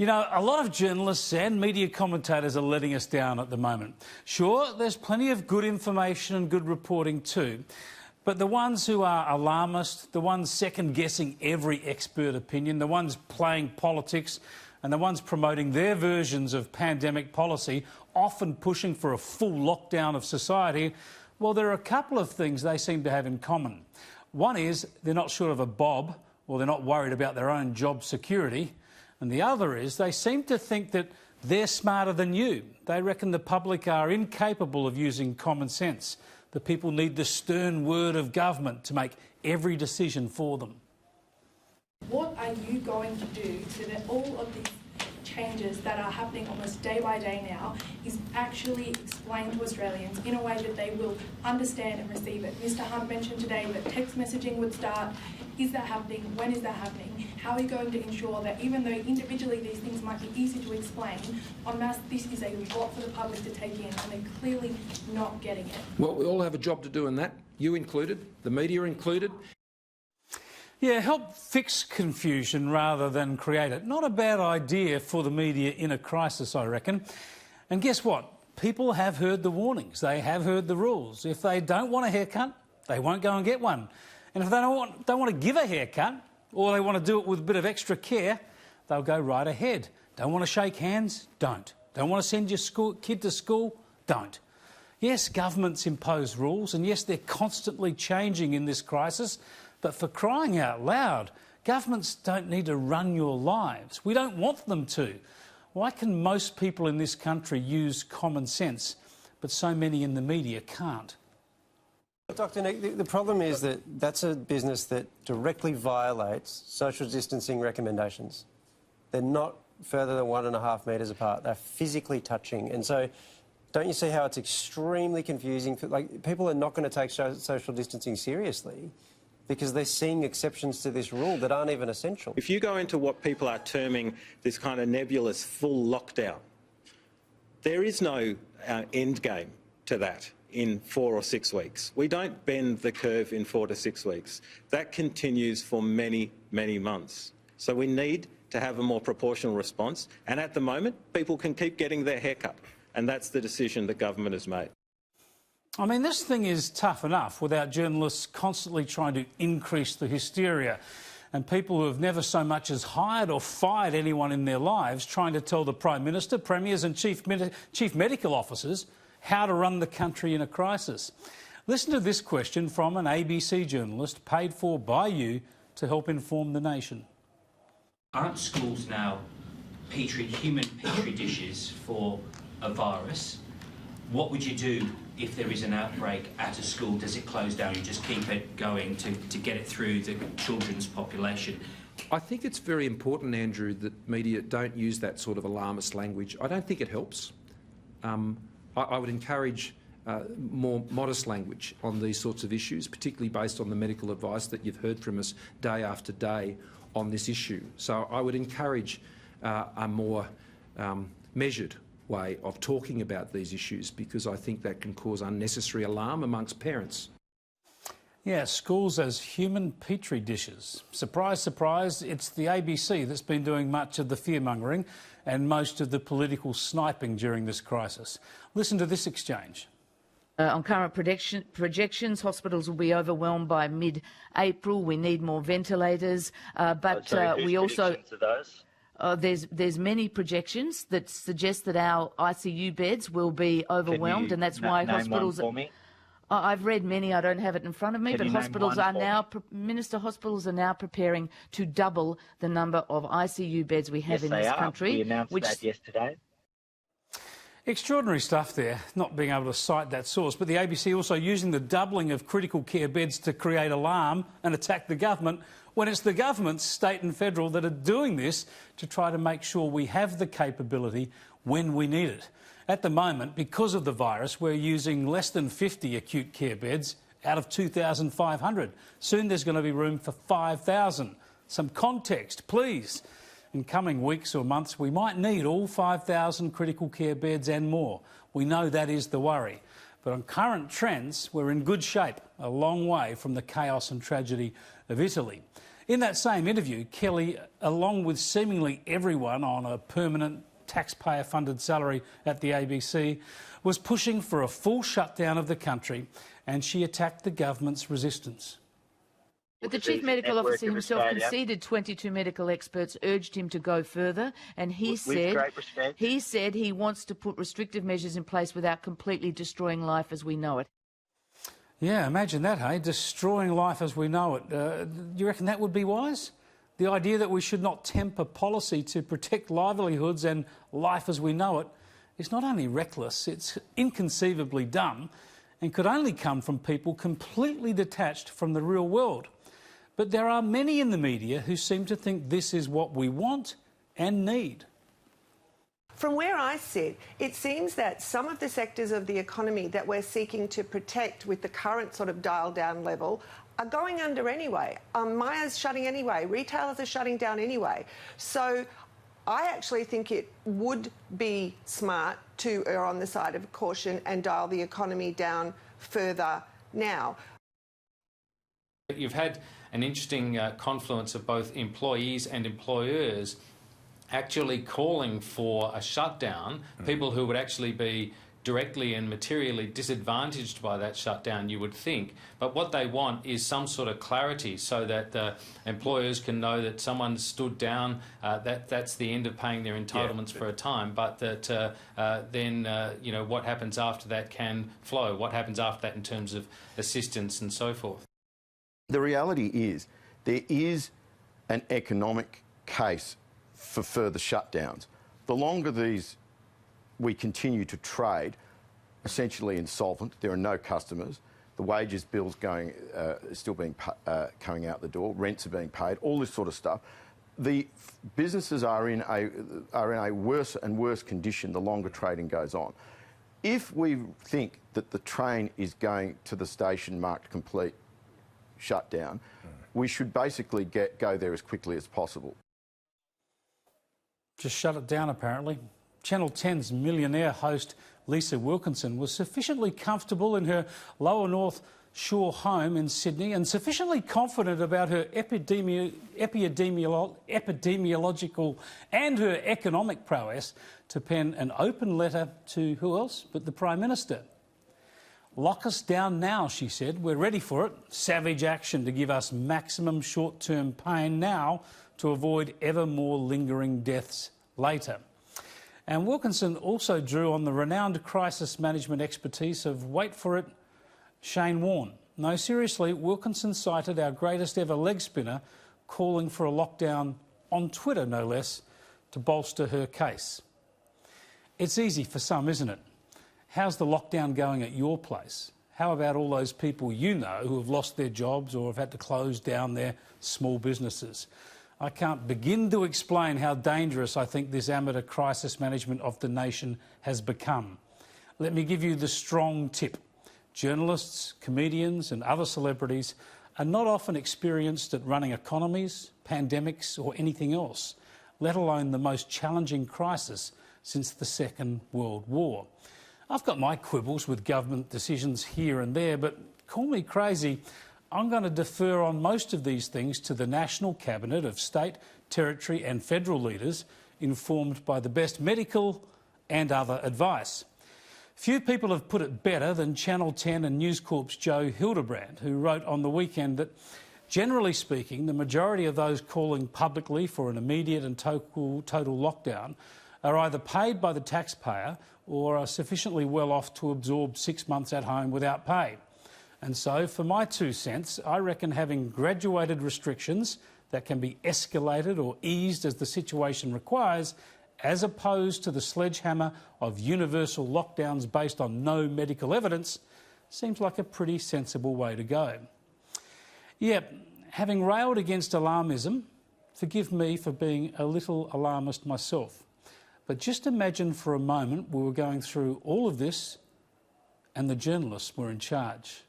You know, a lot of journalists and media commentators are letting us down at the moment. Sure, there's plenty of good information and good reporting too, but the ones who are alarmist, the ones second-guessing every expert opinion, the ones playing politics and the ones promoting their versions of pandemic policy, often pushing for a full lockdown of society, well, there are a couple of things they seem to have in common. One is they're not short of a bob, or they're not worried about their own job security. And the other is they seem to think that they're smarter than you. They reckon the public are incapable of using common sense. The people need the stern word of government to make every decision for them. What are you going to do so that all of these changes that are happening almost day by day now is actually explained to Australians in a way that they will understand and receive it? Mr Hunt mentioned today that text messaging would start. Is that happening? When is that happening? How are you going to ensure that even though individually these things might be easy to explain, en masse this is a lot for the public to take in and they're clearly not getting it? Well, we all have a job to do in that, you included, the media included. Yeah, help fix confusion rather than create it. Not a bad idea for the media in a crisis, I reckon. And guess what? People have heard the warnings. They have heard the rules. If they don't want a haircut, they won't go and get one. And if they don't want to give a haircut, or they want to do it with a bit of extra care, they'll go right ahead. Don't want to shake hands? Don't. Don't want to send your kid to school? Don't. Yes, governments impose rules, and yes, they're constantly changing in this crisis. But for crying out loud, governments don't need to run your lives. We don't want them to. Why can most people in this country use common sense, but so many in the media can't? Dr Nick, the problem is that that's a business that directly violates social distancing recommendations. They're not further than 1.5 metres apart. They're physically touching. And so don't you see how it's extremely confusing? People are not going to take social distancing seriously because they're seeing exceptions to this rule that aren't even essential. If you go into what people are terming this kind of nebulous full lockdown, there is no end game to that in 4 or 6 weeks. We don't bend the curve in 4 to 6 weeks. That continues for many, many months. So we need to have a more proportional response. And at the moment, people can keep getting their haircut. And that's the decision the government has made. I mean, this thing is tough enough without journalists constantly trying to increase the hysteria and people who have never so much as hired or fired anyone in their lives trying to tell the Prime Minister, Premiers and Chief Medical Officers how to run the country in a crisis. Listen to this question from an ABC journalist paid for by you to help inform the nation. Aren't schools now human petri dishes for a virus? What would you do if there is an outbreak at a school? Does it close down? You just keep it going to get it through the children's population? I think it's very important, Andrew, that media don't use that sort of alarmist language. I don't think it helps. I would encourage more modest language on these sorts of issues, particularly based on the medical advice that you've heard from us day after day on this issue. So I would encourage a more measured way of talking about these issues, because I think that can cause unnecessary alarm amongst parents. Yeah, schools as human petri dishes. Surprise, surprise, it's the ABC that's been doing much of the fear-mongering and most of the political sniping during this crisis. Listen to this exchange. On current projections, hospitals will be overwhelmed by mid-April. We need more ventilators, but we also... There's many projections that suggest that our ICU beds will be overwhelmed, and that's why hospitals... I've read many. I don't have it in front of me, but hospitals are now, hospitals are now preparing to double the number of ICU beds we have in this country. We announced that yesterday. Extraordinary stuff there, not being able to cite that source, but the ABC also using the doubling of critical care beds to create alarm and attack the government, when it's the governments, state and federal, that are doing this to try to make sure we have the capability when we need it. At the moment, because of the virus, we're using less than 50 acute care beds out of 2,500. Soon there's going to be room for 5,000. Some context, please. In coming weeks or months, we might need all 5,000 critical care beds and more. We know that is the worry. But on current trends, we're in good shape, a long way from the chaos and tragedy of Italy. In that same interview, Kelly, along with seemingly everyone on a permanent taxpayer-funded salary at the ABC, was pushing for a full shutdown of the country, and she attacked the government's resistance. But the Chief Medical Officer himself conceded 22 medical experts urged him to go further, and he said he wants to put restrictive measures in place without completely destroying life as we know it. Yeah, imagine that, hey? Destroying life as we know it. Do you reckon that would be wise? The idea that we should not temper policy to protect livelihoods and life as we know it is not only reckless, it's inconceivably dumb and could only come from people completely detached from the real world. But there are many in the media who seem to think this is what we want and need. From where I sit, it seems that some of the sectors of the economy that we're seeking to protect with the current sort of dial-down level are going under anyway. Myer's shutting anyway. Retailers are shutting down anyway. So I actually think it would be smart to err on the side of caution and dial the economy down further now. You've had an interesting confluence of both employees and employers actually calling for a shutdown, people who would actually be directly and materially disadvantaged by that shutdown, you would think. But what they want is some sort of clarity so that employers can know that someone stood down, that's the end of paying their entitlements for a time, but that then, you know, what happens after that can flow, what happens after that in terms of assistance and so forth. The reality is there is an economic case for further shutdowns. The longer we continue to trade, essentially insolvent, there are no customers, the wages bills still being coming out the door, rents are being paid, all this sort of stuff. The businesses are in a worse and worse condition the longer trading goes on. If we think that the train is going to the station marked complete shutdown, we should basically go there as quickly as possible. Just shut it down, apparently. Channel 10's millionaire host Lisa Wilkinson was sufficiently comfortable in her Lower North Shore home in Sydney and sufficiently confident about her epidemiological and her economic prowess to pen an open letter to who else but the Prime Minister. Lock us down now, she said. We're ready for it. Savage action to give us maximum short-term pain now to avoid ever more lingering deaths later. And Wilkinson also drew on the renowned crisis management expertise of, wait for it, Shane Warne. No, seriously, Wilkinson cited our greatest ever leg spinner calling for a lockdown on Twitter, no less, to bolster her case. It's easy for some, isn't it? How's the lockdown going at your place? How about all those people you know who have lost their jobs or have had to close down their small businesses? I can't begin to explain how dangerous I think this amateur crisis management of the nation has become. Let me give you the strong tip. Journalists, comedians and other celebrities are not often experienced at running economies, pandemics or anything else, let alone the most challenging crisis since the Second World War. I've got my quibbles with government decisions here and there, but call me crazy, I'm going to defer on most of these things to the National Cabinet of state, territory and federal leaders informed by the best medical and other advice. Few people have put it better than Channel 10 and News Corp's Joe Hildebrand, who wrote on the weekend that, generally speaking, the majority of those calling publicly for an immediate and total lockdown are either paid by the taxpayer or are sufficiently well off to absorb 6 months at home without pay. And so, for my 2 cents, I reckon having graduated restrictions that can be escalated or eased as the situation requires, as opposed to the sledgehammer of universal lockdowns based on no medical evidence, seems like a pretty sensible way to go. Yep, having railed against alarmism, forgive me for being a little alarmist myself. But just imagine for a moment we were going through all of this and the journalists were in charge.